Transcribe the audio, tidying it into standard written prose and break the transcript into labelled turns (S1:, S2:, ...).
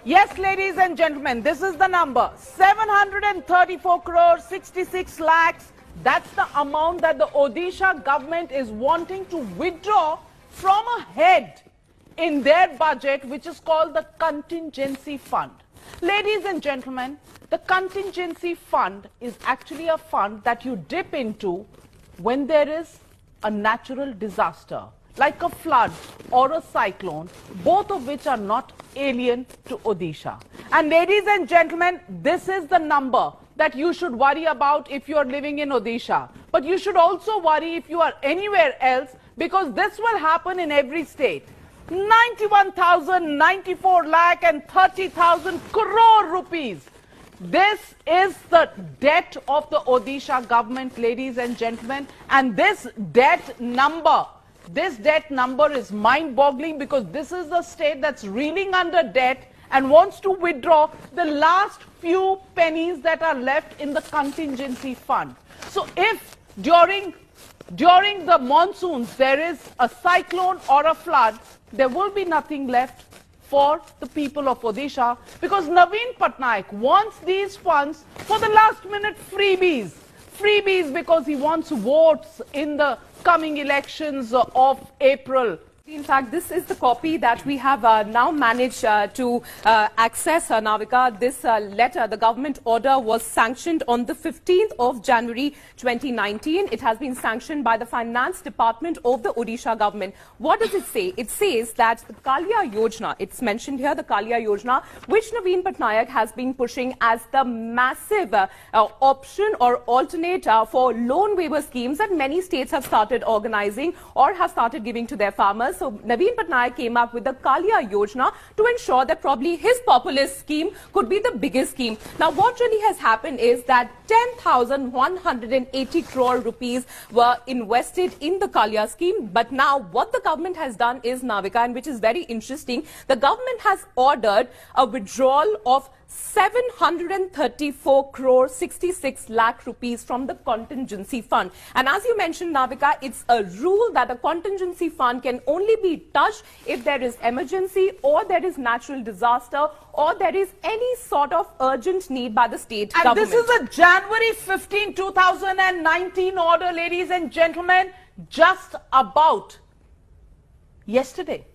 S1: Yes, ladies and gentlemen, this is the number. 734 crores, 66 lakhs. That's the amount that the Odisha government is wanting to withdraw from a head in their budget, which is called the contingency fund. Ladies and gentlemen, the contingency fund is actually a fund that you dip into when there is a natural disaster, like a flood or a cyclone, both of which are not alien to Odisha. And ladies and gentlemen, this is the number that you should worry about if you are living in Odisha. But you should also worry if you are anywhere else, because this will happen in every state. 91,094 lakh and 30,000 crore rupees. This is the debt of the Odisha government, ladies and gentlemen, and this debt number is mind-boggling, because this is the state that's reeling under debt and wants to withdraw the last few pennies that are left in the contingency fund. So if during the monsoons there is a cyclone or a flood, there will be nothing left for the people of Odisha, because Naveen Patnaik wants these funds for the last minute freebies because he wants votes in the coming elections of April.
S2: In fact, this is the copy that we have now managed to access, Navika. This letter, the government order, was sanctioned on the 15th of January 2019. It has been sanctioned by the Finance Department of the Odisha government. What does it say? It says that the Kalia Yojana, it's mentioned here, the Kalia Yojana, which Naveen Patnaik has been pushing as the massive option or alternate for loan waiver schemes that many states have started organizing or have started giving to their farmers. So Naveen Patnaik came up with the Kalia Yojana to ensure that probably his populist scheme could be the biggest scheme. Now, what really has happened is that 10,180 crore rupees were invested in the Kalia scheme. But now what the government has done is, Navika, and which is very interesting, the government has ordered a withdrawal of 734 crore 66 lakh rupees from the contingency fund. And as you mentioned, Navika, it's a rule that the contingency fund can only be touched if there is emergency or there is natural disaster or there is any sort of urgent need by the state government.
S1: And this is a January 15, 2019 order, ladies and gentlemen, just about yesterday.